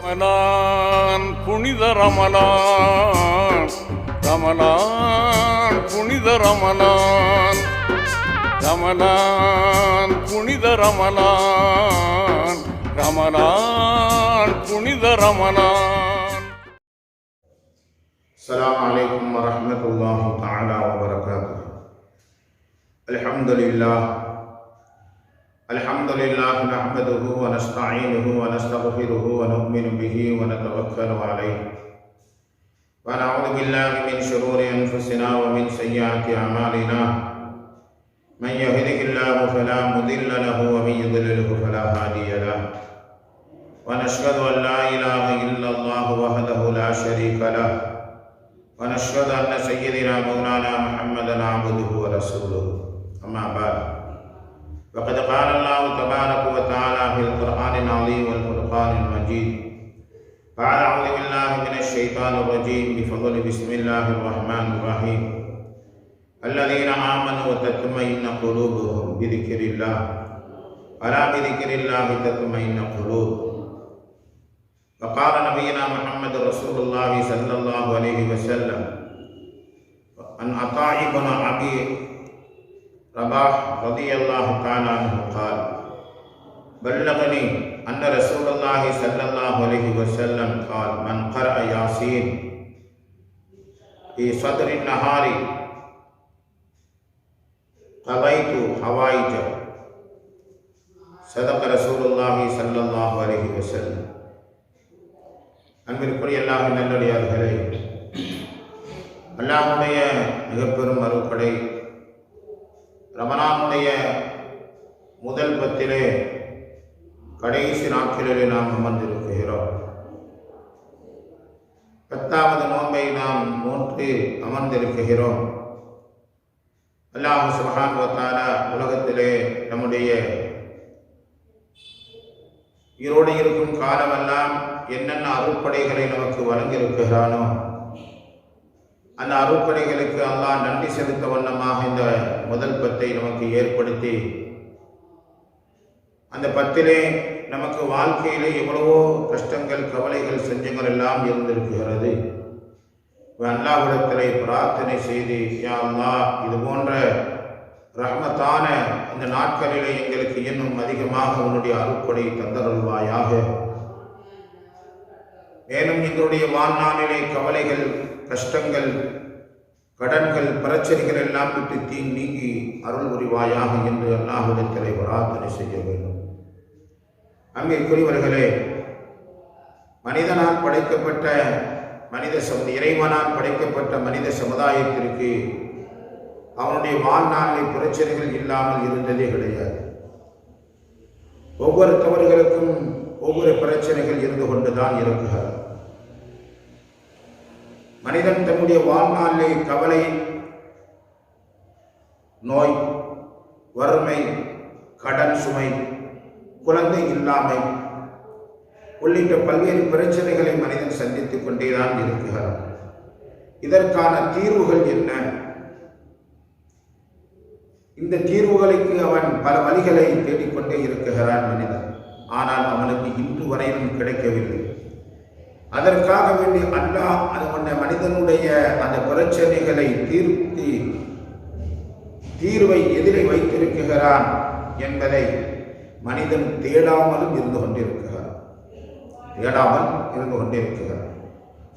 ரமலான் புனித ரமலான், ரமலான் புனித ரமலான், ரமலான் புனித ரமலான், ரமலான் புனித ரமலான். அஸ்ஸலாமு அலைக்கும் வரஹ்மத்துல்லாஹி தஆலா வபரகாத்துஹு. அல்ஹம்துலில்லாஹ் நஹ்மதுஹு வ நஸ்தஈனுஹு வ நஸ்தக்ஃபிருஹு வ நு'மினு பிஹி வ நதவக்கலு அலைஹி வ நஅஊது பில்லாஹி மின் ஷுரூரி அன்ஃபுஸினா வ மின் ஸய்யிஆத்தி அமாலினா. மன் யஹ்திஹில்லாஹு ஃபலா முதில்ல லஹு வ மன் யுضللஹு ஃபலா ஹாதிய லஹு. வ நஷ்ஹது அன் லா இலாஹா இல்லல்லாஹு வஹ்தஹு லா ஷரீக லஹு வ நஷ்ஹது அன்ன ஸய்யிதனா மௌலானா முஹம்மதன் அப்துஹு வ ரசூலுஹு. அம்மா பஅத். وقد قال الله تبارك وتعالى في القرآن العظيم والفرقان المجيد بعد أعوذ بالله من الشيطان الرجيم بفضل بسم الله الرحمن الرحيم الذين آمنوا وتطمئن قلوبهم بذكر الله ألا بذكر الله تطمئن القلوب. وقال نبينا محمد رسول الله صلى الله عليه وسلم عن عطاء بن أبي رباح رضي الله تعالى عنه قال بلغني أن رسول الله صلى الله عليه وسلم قال من قرأ ياسين في صدر النهار قضيت حوائجه. صدق رسول الله صلى الله عليه وسلم. அன்பிற்குரிய அல்லாஹ்வின் நல்லடியார்களே, அல்லாஹ்வுடைய மிகப்பெரும் அருட்கொடை ரமலானுடைய முதல் பத்திலே கடைசி நாட்களிலே நாம் அமர்ந்திருக்கிறோம். 10வது நோன்பை நாம் நோற்று அமர்ந்திருக்கிறோம். அல்லாஹ் சுப்ஹானஹு வ தஆலா உலகத்திலே நம்முடைய உயிரோடு இருக்கும் காலமெல்லாம் என்னென்ன அருட்கொடைகளை நமக்கு வழங்கியிருக்கிறானோ அந்த அருட்கொடைகளுக்கு அல்லாஹ் நன்றி செலுத்த வண்ணமாக இந்த முதல் பத்தை நமக்கு ஏற்படுத்தி அந்த பத்திலே நமக்கு வாழ்க்கையிலே எவ்வளவோ கஷ்டங்கள், கவலைகள், செஞ்சங்கள் எல்லாம் இருந்திருக்கிறது. அல்லாஹ்விடத்திலே பிரார்த்தனை செய்து, யா அல்லாஹ், இது போன்ற ரஹ்மத்தான இந்த நாட்களிலே எங்களுக்கு இன்னும் அதிகமாக உன்னுடைய அருட்கொடை தந்தருள்வாயாக. மேலும் எங்களுடைய வாழ்நாளிலே கவலைகள், கஷ்டங்கள், கடன்கள், பிரச்சனைகள் எல்லாம் விட்டு நீங்கி அருள் புரிவாயாக என்று அல்லாஹ்விடத்திலே பிரார்த்தனை செய்ய வேண்டும். அன்பிற்குரியவர்களே, மனிதனால் படைக்கப்பட்ட இறைவனால் படைக்கப்பட்ட மனித சமுதாயத்திற்கு அவனுடைய வாழ்நாளில் பிரச்சனைகள் இல்லாமல் இருந்ததே கிடையாது. ஒவ்வொரு தவறுகளுக்கும் ஒவ்வொரு பிரச்சனைகள் இருந்து கொண்டுதான் இருக்கிறது. மனிதன் தன்னுடைய வாழ்நாளிலே கவலை, நோய், வறுமை, கடன் சுமை, குழந்தை இல்லாமை உள்ளிட்ட பல்வேறு பிரச்சனைகளை மனிதன் சந்தித்துக் கொண்டேதான் இருக்கிறான். இதற்கான தீர்வுகள் என்ன? இந்த தீர்வுகளுக்கு அவன் பல வழிகளை தேடிக்கொண்டே இருக்கிறான் மனிதன். ஆனால் அவனுக்கு இன்று வரையிலும் கிடைக்கவில்லை. அதற்காக வேண்டி அல்லாஹ் அந்த மனிதனுடைய அந்த பிரச்சனைகளை தீர்வை எதிரே வைத்திருக்கிறான் என்பதை மனிதன் தேடாமல் இருந்து கொண்டிருக்கிறான்.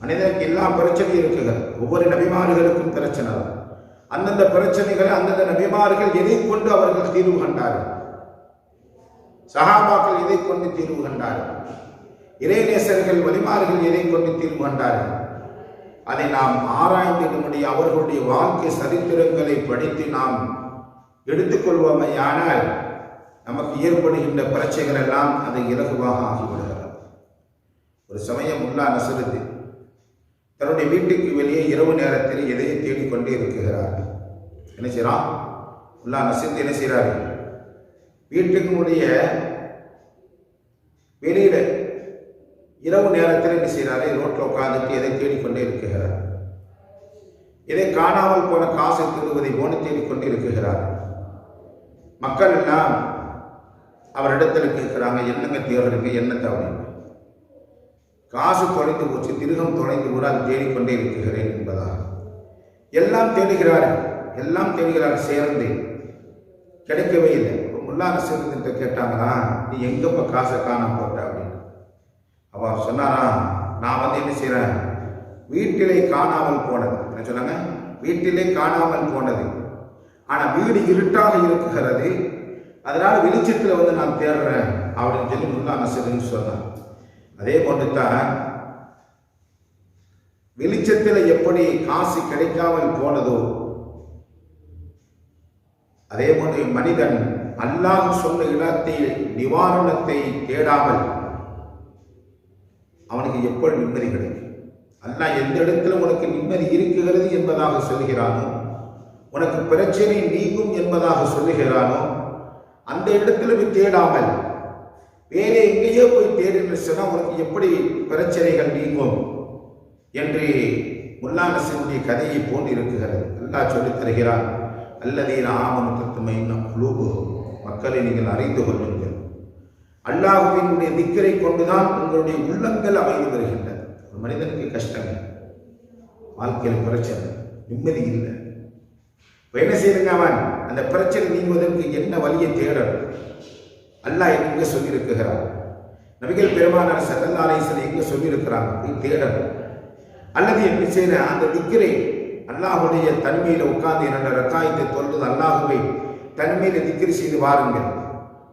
மனிதனுக்கு எல்லா பிரச்சனையும் இருக்கிறது. ஒவ்வொரு நபிமார்களுக்கும் பிரச்சனை. அந்தந்த பிரச்சனைகளை அந்தந்த நபிமார்கள் எதை கொண்டு அவர்கள் தீர்வு கண்டார்கள்? சஹாபாக்கள் எதை கொண்டு தீர்வு கண்டார்கள்? இறைநேசர்கள், வலிமார்கள் எதை கொண்டு தீர்வு கண்டார்கள்? அதை நாம் ஆராய்ந்து நம்முடைய அவர்களுடைய வாழ்க்கை சரித்திரங்களை படித்து நாம் எடுத்துக்கொள்வோமையானால் நமக்கு ஏற்படுகின்ற பிரச்சனைகள் எல்லாம் அது இலகுவாக ஆகிவிடுகிறது. ஒரு சமயம் முல்லா நஸ்ருத்தீன் தன்னுடைய வீட்டுக்கு வெளியே இரவு நேரத்தில் எதையை தேடிக்கொண்டே இருக்கிறார். என்ன செய்யறான்? முல்லா நஸ்ருத்தீன் என்ன செய்கிறாரு? வீட்டுக்குடைய வெளியில இரவு நேரத்தில் என்ன செய்கிறாரு? ரோட்டில் உட்கார்ந்துட்டு எதை தேடிக்கொண்டே இருக்கிறார். இதை காணாமல் போன காசை திருடுவதை போன தேடிக்கொண்டே இருக்கிறார். மக்கள் எல்லாம் அவரிடத்தில் கேட்கிறாங்க, என்னங்க தேடுறீங்க, என்ன தவறு? காசு தொலைந்து போச்சு, திருகம் தொலைந்து கூட அது தேடிக்கொண்டே இருக்கிறேன் என்பதாக எல்லாம் தேடுகிறார்கள் சேர்ந்து கிடைக்கவே இல்லை. முல்லா நசீருதீன்கிட்ட கேட்டாங்களா, நீ எங்கப்ப காசை காணாம போட்ட அப்படின்னு. அவர் சொன்னாரா, நான் என்ன செய்கிறேன், வீட்டிலே காணாமல் போனது. என்ன சொன்னாங்க, வீட்டிலே காணாமல் போனது, ஆனால் வீடு இருட்டாக இருக்குகிறது, அதனால வெளிச்சத்தில் நான் தேடுறேன் அப்படின்னு சொல்லி முல்லா நசீருதீன் சொன்னார். அதே போன்று தான் வெளிச்சத்தில் எப்படி காசு கிடைக்காமல் போனதோ அதே போன்று மனிதன் அல்லாஹ் சொன்ன இடத்தில் நிவாரணத்தை தேடாமல் அவனுக்கு எப்படி நிம்மதி கிடைக்கும்? அல்லாஹ் எந்த இடத்துல உனக்கு நிம்மதி இருக்குகிறது என்பதாக சொல்கிறானோ, உனக்கு பிரச்சனை நீங்கும் என்பதாக சொல்லுகிறானோ, அந்த இடத்துல போய் தேடாமல் வேற எங்கேயோ போய் தேடுன்னு சொன்னால் உனக்கு எப்படி பிரச்சனைகள் நீங்கும் என்று முல்லா நசீருடைய கதையை போன்று இருக்குகிறது. அல்லாஹ் சொல்லித் தருகிறான், அல்லதீன ஆமனு தத்மைஇன்னு குலூபுஹும், மக்களை நீங்கள் அறிந்து கொள்ளுங்கள், அல்லாஹ்வினுடைய திக்ரை கொண்டுதான் உங்களுடைய உள்ளங்கள் அமைந்து வருகின்றன. ஒரு மனிதனுக்கு கஷ்டங்கள், வாழ்க்கையில் பிரச்சனை, நிம்மதி இல்லை, என்ன செய்யுங்க, அவன் அந்த பிரச்சனை நீங்குவதற்கு என்ன வழியை தேடணும்? அல்லாஹ் எங்க சொல்லியிருக்கிறார், நபிகள் பெருமானார் ஸல்லல்லாஹு அலைஹி வஸல்லம் எங்க சொல்லியிருக்கிறாங்க, போய் தேடணும். அல்லது என்ன செய்யற, அந்த திக்ரை அல்லாஹுடைய தனிமையில உட்கார்ந்து 2 ரக்காயத்தை தொழுது அல்லாஹுவை தனிமையில திக்ரி செய்து வாருங்கள்.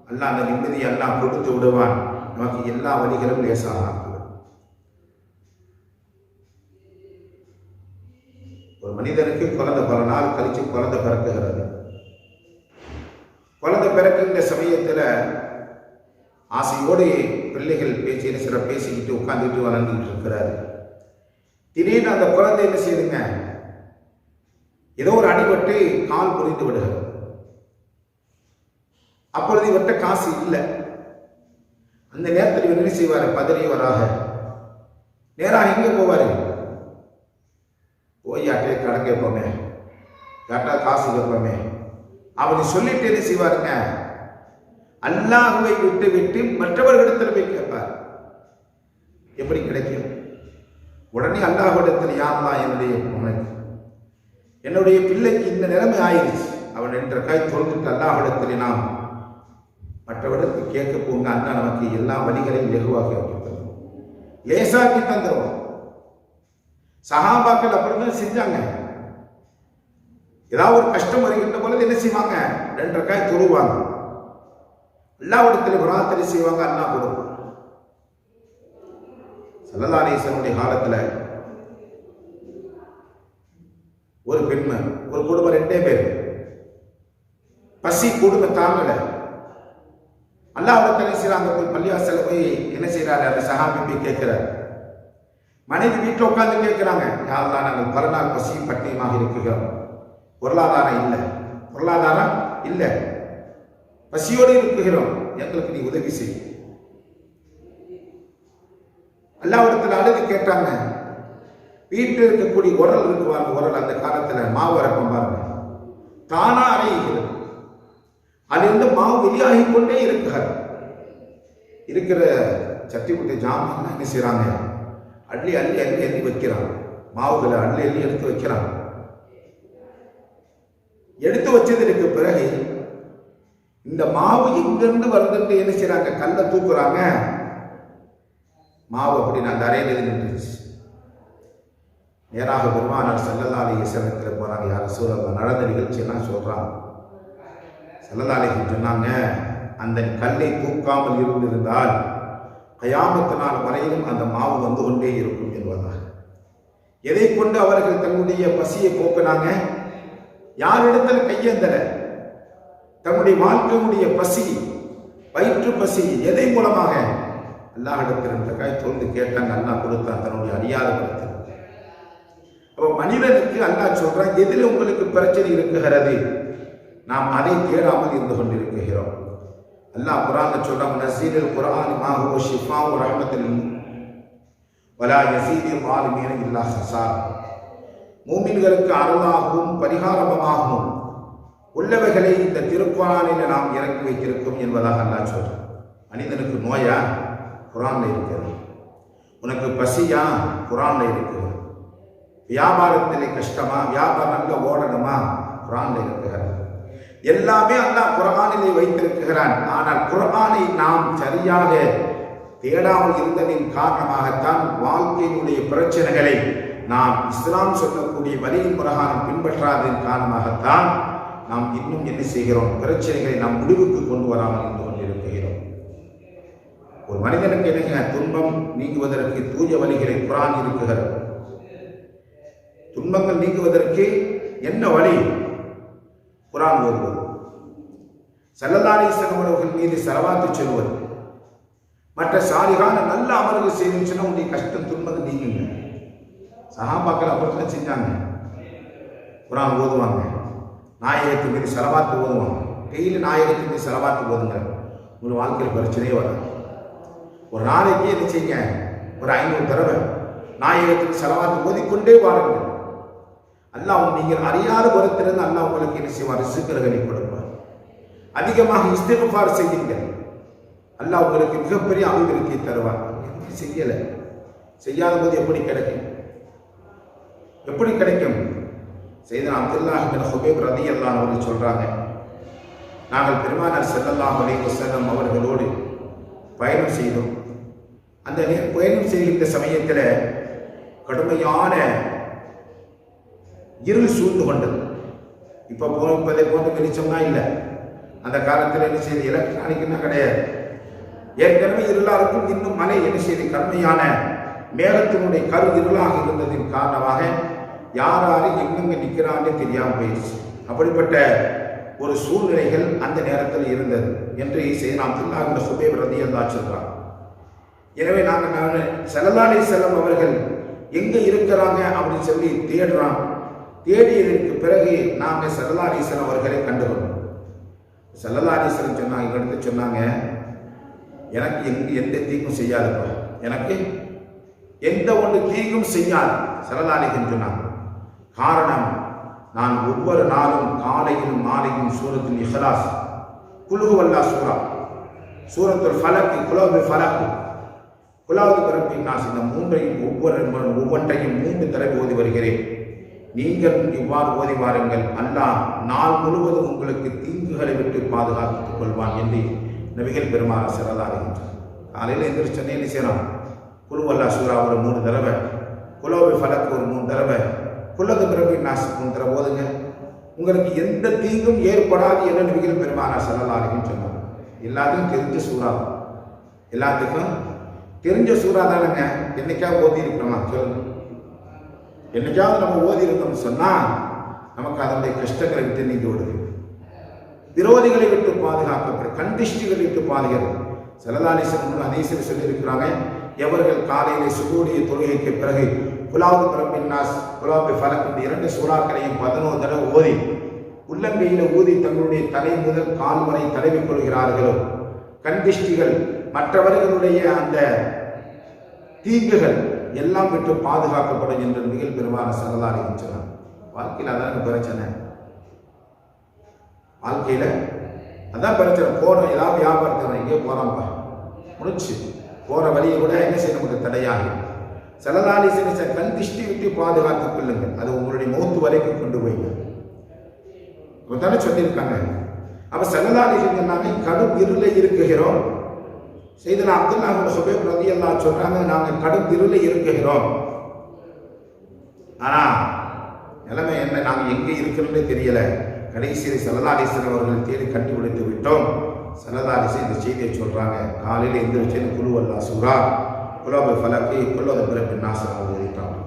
அல்லாஹ் அந்த நிம்மதியை அல்லாஹ் கொடுத்து விடுவான். நமக்கு எல்லா வழிகளும் லேசாக ஆக்குவான். ஒரு மனிதனுக்கு குழந்தை பல நாள் கழிச்சு குழந்தை பிறக்குகிறது. குழந்தை பிறக்கின்ற சமயத்துல ஆசையோடு பிள்ளைகள் பேசிக்கிட்டு உட்கார்ந்துட்டு வளர்ந்துட்டு இருக்கிறாரு. திடீர்னு அந்த குழந்தை என்ன செய்யுதுங்க, ஏதோ ஒரு அடிபட்டு கால் முறிந்து விடுகிறது. அப்பொழுது இவர்கிட்ட காசு இல்லை. அந்த நேரத்தில் இவர் என்ன செய்வார், பதறியவராக நேராக எங்க போவாரு, போய் யார்ட்டே கடன் கேட்போமே, யார்ட்டா காசு கேட்போமே அப்படி சொல்லிட்டு என்ன செய்வாருங்க, அல்லாஹ்வை விட்டு விட்டு மற்றவர்களிடத்தில் போய் கேட்பார். எப்படி கிடைக்கும்? உடனே அல்லாஹ்விடத்தில், யா அல்லாஹ், என்னுடைய பிள்ளைக்கு இந்த நிலைமை ஆயிடுச்சு, அவன் என்ற கை தொழுதுட்டு அல்லாஹ்விடத்தில் நாம் மற்றவரிடத்தில் கேட்க போங்க, அண்ணா நமக்கு எல்லா வழிகளையும் லெகுவாக்கி தருவோம், லேசாக்கி தந்துடுவோம். சஹாபாக்கள் அப்படிதான் செஞ்சாங்க. ஏதாவது ஒரு கஷ்டம் வருகின்ற பொழுது என்ன செய்வாங்க, 2 ரக்காய் தொழுவாங்க, அல்லாஹ்விடத்தில் பிரார்த்தனை செய்வாங்க, அல்லாஹ் கொடுப்பான். ஸல்லல்லாஹு அலைஹி வஸல்லம் காலத்துல ஒரு பெண்மை, ஒரு குடும்பம் 2 பேர், பசி கொடுமை தாங்கல, அல்லாஹ்விடத்தில் செய்யறாங்க, போய் பள்ளிவாசல்ல போய் என்ன செய்யறாரு, அந்த சஹாபி போய் கேட்கிறார். மனைவி வீட்டில் உட்கார்ந்து கேட்கிறாங்க, யா அல்லாஹ், நாங்கள் பல நாள் பசியும் பட்டினியுமாக இருக்கிறோம், பொருளாதாரம் இல்லை, பசியோடு இருக்குகிறோம், எங்களுக்கு நீ உதவி செய். அல்லாஹ்விடத்தில் அழுது கேட்டாங்க. வீட்டில் இருக்கக்கூடிய உரல் இருக்குவாங்க, உரல் அந்த காலத்துல மாவு அரைப்பம் பாருங்க, தானா அரைகிறது, அதிலிருந்து மாவு வெளியாகி கொண்டே இருக்கிற சட்டி குட்டி ஜாமான் என்ன செய்யறாங்க, அள்ளி வைக்கிறாங்க, மாவுகளை அள்ளி எடுத்து வைக்கிறாங்க. எடுத்து வச்சதற்கு பிறகு இந்த மாவு எங்கிருந்து வருதுன்னு என்ன செய்யறாங்க, கல்லை தூக்குறாங்க, மாவு அப்படின்னு அந்த அறையில் நின்றுச்சு. நேராக பெருமானார் ஸல்லல்லாஹு அலைஹி வஸல்லம் போறாங்க. யார் ரசூலல்லாஹ், நடந்த நிகழ்ச்சியெல்லாம் சொல்றாங்க. ஸல்லல்லாஹு அலைஹி வஸல்லம் சொன்னாங்க, அந்த கல்லை தூக்காமல் இருந்திருந்தால் கயாமத்து நாள் வரையிலும் அந்த மாவு வந்து கொண்டே இருக்கும் என்பதாக. எதை கொண்டு அவர்கள் தன்னுடைய பசியை போக்கினாங்க, யாரிடத்தில் கையேந்தல, தன்னுடைய வாழ்க்கையுடைய பசி, வயிற்று பசி, எதை மூலமாக, அல்லாஹ்விடத்தில் கை தொழுது கேட்டாங்க, அல்லாஹ் கொடுத்தான், தன்னுடைய அறியாத கொடுத்தார். அப்ப மனிதனுக்கு அல்லாஹ் சொல்றான், எதில் உங்களுக்கு பிரச்சனை இருக்குகிறது, நாம் அதை தேடாமல் இருந்து கொண்டிருக்கிறோம். அல்லாஹ் குர்ஆன்ல சொல்றான், நஸீலுல் குர்ஆன் மா ஹுவ ஷிஃபாஉ வ ரஹ்மத்துல் வலா யஸீதுல் ஸாலிமீன இல்லா ஹஸார். மூமின்களுக்கு அருளாகவும் பரிகாரமாகவும் உள்ளவைகளை இந்த திருக்குர்ஆனில் நாம் இறக்கி வைத்திருக்கோம் என்பதாக அல்லாஹ் சொல்றான். மனிதனுக்கு நோயா, குர்ஆன்ல இருக்கிறது. உனக்கு பசியா? குர்ஆன்ல இருக்குது. வியாபாரத்திலே கஷ்டமா? வியாபாரம் நல்ல ஓடணுமா? குர்ஆன்ல இருக்கிறது. எல்லாமே அல்லாஹ் குர்ஆனிலே வைத்திருக்கிறான். ஆனால் குர்ஆனை நாம் சரியாக தேடாமல் இருந்ததின் காரணமாகத்தான் வாழ்க்கையினுடைய பிரச்சனைகளை நாம் இஸ்லாம் சொல்லக்கூடிய வழியின் பிரகாரம் பின்பற்றாததின் காரணமாகத்தான் நாம் இன்னும் என்ன செய்கிறோம்? பிரச்சனைகளை நாம் முடிவுக்கு கொண்டு வராமல் இருந்து கொண்டிருக்கிறோம். ஒரு மனிதனுக்கு என்ன துன்பம் நீங்குவதற்கு தூய வழிகளை குர்ஆன் இருக்கிறது. துன்பங்கள் நீங்குவதற்கு என்ன வழி? குர்ஆன் ஓதுவது, ஸல்லல்லாஹு அலைஹி வஸல்லம் அவர்கள் மீது ஸலவாத்து சொல்வது, மற்ற சாலிகான நல்ல அமல்கள் செய்துச்சுன்னா உங்களுடைய கஷ்டம் துன்பங்கள் நீங்குங்க. சஹாபாக்கள் அப்படித்தான் செஞ்சாங்க. குர்ஆன் ஓதுவாங்க, நாயகத்தின் மீது ஸலவாத்து ஓதுவாங்க. டெய்லி நாயகத்தின் மீது ஸலவாத்து ஓதுங்க, உங்கள் வாழ்க்கையில் பிரச்சனையே வராது. ஒரு நாளைக்கு என்ன செய்யுங்க? ஒரு 500 தடவை நாயகத்தின் ஸலவாத்து ஓதிக்கொண்டே வாருங்கள். அல்லாஹ் நீங்கள் அறியாத புறத்திலிருந்து அல்லாஹ் உங்களுக்கு என்ன செய்வார்? ரிஸ்குகளை கொடுப்பார். அதிகமாக இஸ்திக்ஃபார் செய்யுங்கள், அல்லாஹ் உங்களுக்கு மிகப்பெரிய அபிவிருத்தியை தருவார். செய்யலை, செய்யாத போது எப்படி கிடைக்கும்? எப்படி கிடைக்கும்? சையதுனா அப்துல்லாஹ் இப்னு ஹுபைப் ரலியல்லாஹு அன்ஹு அவர்கள் சொல்றாங்க, நாங்கள் பெருமானார் ஸல்லல்லாஹு அலைஹி வஸல்லம் அவர்களோடு பயணம் செய்தோம். அந்த பயணம் செய்கின்ற சமயத்தில் கடுமையான இருள் சூழ்ந்து கொண்டது. இப்போ போதை போன்ற வெளிச்சம்னா இல்லை. அந்த காலத்தில் என்ன செய்து எலக்ட்ரானிக்னா கிடையாது. ஏற்கனவே இருளாருக்கும் இன்னும் மழை என்ன செய்து கடுமையான மேகத்தினுடைய கரு இருளாக இருந்ததின் காரணமாக யாராரு எங்கெங்க நிற்கிறான்னு தெரியாமல் போயிடுச்சு. அப்படிப்பட்ட ஒரு சூழ்நிலைகள் அந்த நேரத்தில் இருந்தது என்று சையதுனா அப்துல்லாஹ் இப்னு ஹுபைப் ரலியல்லாஹு சொல்றாங்க. எனவே நாங்கள் ஸல்லல்லாஹு அலைஹி வஸல்லம் அவர்கள் எங்கே இருக்கிறாங்க அப்படின்னு சொல்லி தேடுறோம். தேடியதற்கு பிறகு நாங்கள் ஸல்லல்லாஹு அலைஹி வஸல்லம் அவர்களை கண்டுகொண்டோம். ஸல்லல்லாஹு அலைஹி வஸல்லம் சொன்னாங்க, எங்களுக்கு சொன்னாங்க, எனக்கு எந்த தீங்கும் செய்யாதுப்பா, எனக்கு எந்த ஒன்று தீங்கும் செய்யாது ஸல்லல்லாஹு அலைஹி வஸல்லம் சொன்னாங்க. காரணம், நான் ஒவ்வொரு நாளும் காலையிலும் மாலையும் சூரத்துல் இஹ்லாஸ், குல் ஹுவல்லாஹ் சூரா, சூரத்துல் ஃபலக், குலோபி ஃபலக், குலாவது பிறப்பின் நாஸ், இந்த மூன்றையும் ஒவ்வொன்றையும் 3 தடவை ஓதி வருகிறேன். நீங்கள் இவ்வாறு ஓதி வாருங்கள், அல்லாஹ் நாள் முழுவதும் உங்களுக்கு தீங்குகளை விட்டு பாதுகாத்துக் கொள்வான் என்று நபிகள் பெருமானார் ஸல்லல்லாஹு அலைஹி வஸல்லம் காலையில் எந்திரிச்சு சொன்னே என்ன செய்யலாம்? குல் ஹுவல்லாஹ் சூரா ஒரு 3 தடவை, குலோபி ஃபலக் ஒரு 3 தடவை, குல்லது பிறப்பின் நாஸ் 3 தடவை ஓதுங்க, உங்களுக்கு எந்த தீங்கும் ஏற்படாது என்று நபிகள் பெருமானார் ஸல்லல்லாஹு அலைஹி வஸல்லம் சொன்னாங்க. எல்லாத்துக்கும் தெரிஞ்ச சூறா, எல்லாத்துக்கும் தெரிஞ்ச சூறா தானங்க. என்னைக்காவது ஓதி இருக்கிறோமா? சொல்லுங்க. என்னைக்காவது நம்ம ஓதி இருக்கோம்னு சொன்னா நமக்கு அதனுடைய கஷ்டங்களை விட்டு நீங்கி விடுது, விரோதிகளை விட்டு பாதுகாக்கப்படும், கண்டிஷ்டிகளை விட்டு பாதுகாப்பு. ஸல்லல்லாஹு அலைஹி வஸல்லம் ஹதீஸில் சொல்லியிருக்கிறாங்க, எவர்கள் காலையிலே சுபூடைய தொழுகைக்கு பிறகு குலாவது பிறப்பின் நாஸ், குலாபி ஃபலக் இந்த 2 சூறாக்களையும் 11 தடவை ஓதி உள்ளங்கையில ஊதி தங்களுடைய தலை முதல் கால் வரை தடவிக் கொள்கிறார்களோ, கண்டிஷ்டிகள் மற்றவர்களுடைய அந்த தீங்குகள் எல்லாம் விட்டு பாதுகாக்கப்படும் என்று மிக பெருமானார் ஸல்லல்லாஹு அலைஹி வஸல்லம். வாழ்க்கையில் அதான் பிரச்சனை, வாழ்க்கையில் அதான் பிரச்சனை. போகிறோம், ஏதாவது வியாபாரத்தை எங்கேயோ போகிறோம்ப்பா, முடிச்சு போகிற வழியை கூட என்ன செய்ய நமக்கு தடையாகும். ஸல்லல்லாஹு அலைஹி வஸல்லம் கண் திஷ்டி விட்டு பாதுகாத்துக் கொள்ளுங்கள், அது உங்களுடைய மௌத்து வரைக்கும் கொண்டு போய்ங்க தானே சொல்லியிருக்காங்க. அப்ப ஸல்லல்லாஹு அலைஹி வஸல்லம் கடும் இருளை இருக்குகிறோம். சையதுனா அப்துல்லாஹ் இப்னு ஹுபைப் ரலியல்லாஹு அன்ஹு சொல்றாங்க, நாங்கள் கடும் இருளை இருக்குகிறோம், ஆனா நிலைமை என்ன, நாங்கள் எங்கே இருக்கிறோம்னே தெரியல. கடைசியில் ஸல்லல்லாஹு அலைஹி வஸல்லம் அவர்கள் தேடி கண்டுபிடித்து விட்டோம். ஸல்லல்லாஹு அலைஹி வஸல்லம் இந்த செய்தியை சொல்றாங்க, காலையில் எந்திரிச்சு குல் ஹுவல்லாஹ் சூரா, குலோபி ஃபலக், குல்லது பிறப்பின் நாஸ் ஓதிட்டாங்க.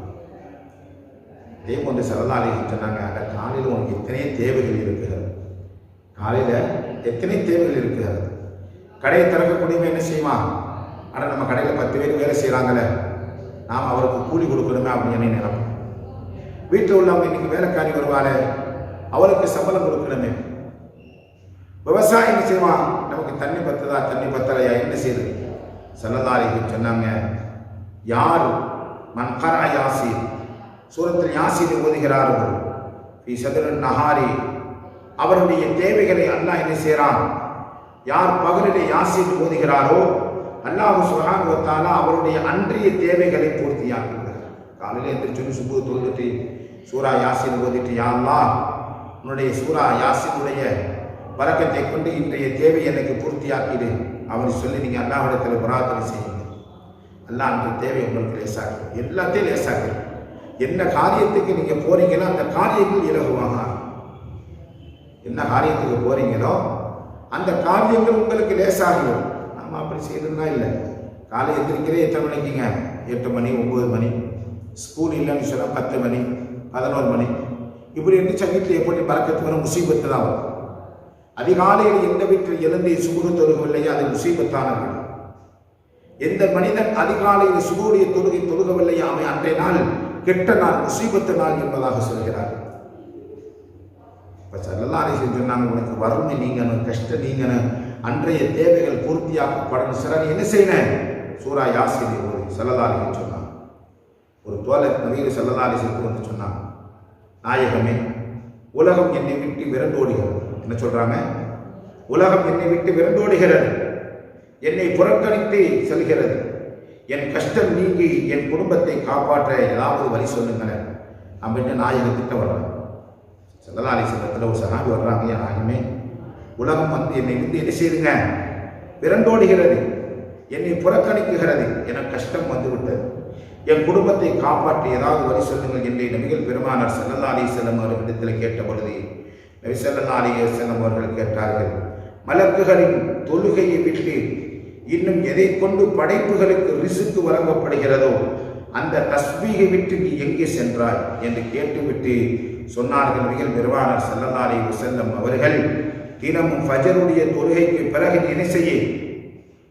அதே போன்று ஸல்லல்லாஹு அலைஹி வஸல்லம் சொன்னாங்க, அந்த காலையில் உனக்கு எத்தனை தேவைகள் இருக்கிறது, காலையில் எத்தனை தேவைகள் இருக்கிறது. கடையை திறக்கக்கூடியவன் என்ன செய்வான்? ஆனால் நம்ம கடையில் 10 பேர் வேலை செய்கிறாங்களே, நாம் அவருக்கு கூலி கொடுக்கணுமே அப்படின்னு நினைப்போம். வீட்டில் உள்ளவங்க இன்னைக்கு வேலைக்காரி வருவாரு, அவருக்கு சம்பளம் கொடுக்கணுமே. விவசாயம் என்ன செய்வான்? நமக்கு தண்ணி பத்துதா, தண்ணி பத்தலையா, என்ன செய்யுது? ஸல்லல்லாஹு அலைஹி வஸல்லம் சொன்னாங்க, யார் மன் கரஅ யாசீன், சூரத்துல் யாசீனை ஓதுகிறார்கள், ஃபீ ஸத்ரின் நஹாரி, அவருடைய தேவைகளை அல்லாஹ் என்ன செய்கிறான்? யார் பகலிலே யாசீன் ஓதுகிறாரோ அல்லாஹ் சுப்ஹானஹு வ தஆலா அவருடைய அன்றைய தேவைகளை பூர்த்தியாக்குகிறார். காலையில் எந்திரிச்சு சுபு தொழுதுட்டு சூரா யாசின் ஓதிட்டு, யா அல்லாஹ் உன்னுடைய சூரா யாசினுடைய பரக்கத்தை கொண்டு இன்றைய தேவை எனக்கு பூர்த்தியாக்கிடு அவனை சொல்லி நீங்கள் அல்லாஹ்விடத்தில் பிரார்த்தனை செய்யுங்க. அல்லாஹ் அந்த தேவை உங்களுக்கு லேசாக்கு, எல்லாத்தையும் லேசாக்கு. என்ன காரியத்துக்கு நீங்கள் போறீங்களோ அந்த காரியங்கள் இலகுவாக, என்ன காரியத்துக்கு போறீங்களோ அந்த காரியங்கள் உங்களுக்கு லேசாகிடும். நம்ம அப்படி செய்யறதுனா இல்லை. காலை எந்திரிக்கிறே எத்தனை மணிக்குங்க? 8 மணி 9 மணி. ஸ்கூல் இல்லைன்னு சொன்னால் 10 மணி 11 மணி. இப்படி இருந்துச்சா வீட்டில் எப்படி பறக்கத்து வரும்? முசீபத்து தான் வரும். அதிகாலையில் எந்த வீட்டில் எழுந்து சுபுகு தொழுகவில்லையோ அது முசீபத்தானது. எந்த மனிதன் அதிகாலையில் சுபுடைய தொழுகை தொழுகவில்லையோ அவன் அன்றைய நாள் கெட்ட நாள், முசீபத்து நாள் என்பதாக சொல்கிறார். இப்போ ஸல்லல்லாஹு அலைஹி வஸல்லம் சொன்னாங்க, உனக்கு வறுமை நீங்கணும், கஷ்டம் நீங்கணும், அன்றைய தேவைகள் பூர்த்தியாக்கப்படணும். சிலர் என்ன செய்யணும்? சூரா யாசின் ஓதி ஸல்லல்லாஹு அலைஹி வஸல்லம் சொன்னாங்க. ஒரு தோழர் நபிகள் ஸல்லல்லாஹு அலைஹி வஸல்லம் வந்து சொன்னாங்க, நாயகமே உலகம் என்னை விட்டு விரண்டோடுகிறது. என்ன சொல்றாங்க? உலகம் என்னை விட்டு விரண்டோடுகிறது, என்னை புறக்கணித்து செல்கிறது. என் கஷ்டம் நீங்கி என் குடும்பத்தை காப்பாற்ற ஏதாவது வழி சொல்லுங்களேன் அப்படின்னு நாயகத்திட்ட வர்றாங்க. ஸல்லல்லாஹு அலைஹி வஸல்லம் ஒரு சஹாபி வர்றாங்க, என் நாயகமே உலகம் வந்து என்னை விட்டு என்ன செய்யுங்க? விரண்டோடுகிறது, என்னை புறக்கணிக்குகிறது, எனக்கு கஷ்டம் வந்து விட்டது, என் குடும்பத்தை காப்பாற்றி ஏதாவது வழி சொல்லுங்கள் என்று நபிகள் பெருமானார் ஸல்லல்லாஹு அலைஹி வஸல்லம் அவர்களிடத்தில் கேட்ட பொழுது நபி ஸல்லல்லாஹு அலைஹி வஸல்லம் அவர்கள் கேட்டார்கள், மலக்குகளின் தொழுகையை விட்டு இன்னும் எதை கொண்டு படைப்புகளுக்கு ரிசுக்கு வழங்கப்படுகிறதோ அந்த தஸ்பீகை விட்டு நீ எங்கே சென்றாய் என்று கேட்டுவிட்டு சொன்னார்கள் நபிகள் பெருமானார் ஸல்லல்லாஹு அலைஹி வஸல்லம் அவர்கள், தினமும் ஃபஜருடைய தொழுகைக்கு பிறகு நீ என்ன செய்ய?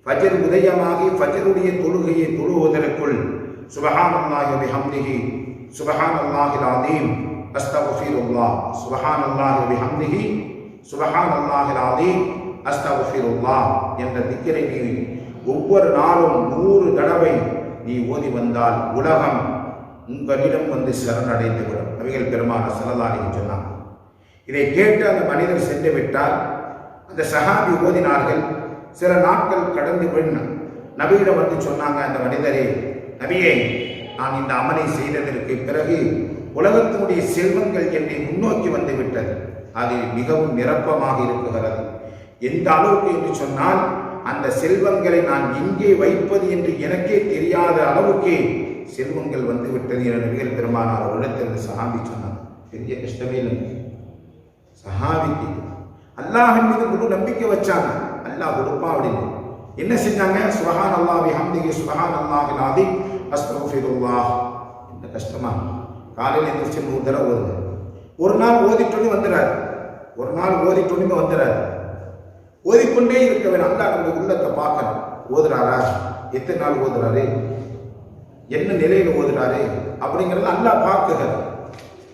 ஃபஜர் உதயமாகி ஃபஜருடைய தொழுகையை தொழுவதற்குள் சுப்ஹானல்லாஹி வ பிஹம்திஹி சுப்ஹானல்லாஹில் அஸீம் அஸ்தக்ஃபிருல்லாஹ் சுப்ஹானல்லாஹி வ பிஹம்திஹி சுப்ஹானல்லாஹில் அஸீம் அஸ்தக்ஃபிருல்லாஹ் என்ற திக்ரை நீ ஒவ்வொரு நாளும் 100 தடவை நீ ஓதி வந்தால் உலகம் உங்களிடம் வந்து சரணடைந்து விடும். நபிகள் பெருமானார் ஸல்லல்லாஹு அலைஹி வஸல்லம் சொன்னாங்க. இதை கேட்டு அந்த மனிதர் சென்று விட்டால் அந்த சஹாபி ஓதினார்கள். சில நாட்கள் கடந்து பின் நபியிடம் வந்து சொன்னாங்க, அந்த மனிதரே, நபியே, நான் இந்த அமலை செய்ததற்கு பிறகு உலகத்தினுடைய செல்வங்கள் என்னை முன்னோக்கி வந்து விட்டது, அது மிகவும் நிரப்பமாக இருக்குகிறது. எந்த அளவுக்கு என்று சொன்னால் அந்த செல்வங்களை நான் எங்கே வைப்பது என்று எனக்கே தெரியாத அளவுக்கு செல்வங்கள் வந்து விட்டது என நபிகள் பெருமானார் அவரிடத்தில் சஹாபி சொன்னார். பெரிய கஷ்டமே இல்லை. சஹாபிக்கு அல்லாஹ்வின் மீது முழு நம்பிக்கை வச்சாங்க, அல்லாஹ் கொடுப்பான் அப்படின்னு. என்ன செஞ்சாங்க? சுப்ஹானல்லாஹி வ பிஹம்திஹி சுப்ஹானல்லாஹில் அஸீம் அஸ்தக்ஃபிருல்லாஹ். என்ன கஷ்டமா? காலையில் எந்திரிச்சு 100 தடவை ஓதுங்க. ஒரு நாள் ஓதிட்டொன்னு வந்துடுறாரு, ஒரு நாள் ஓதிட்டொன்னு வந்துடுறாரு. ஓதிக்கொண்டே இருக்க வேணும். அல்லாஹ் நம்முடைய உள்ளத்தை பார்க்கணும். ஓதுறாரா? எத்தனை நாள் ஓதுறாரு? என்ன நிலையில் ஓதுறாரு? அப்படிங்கிறது அல்லாஹ் பார்க்குறார்.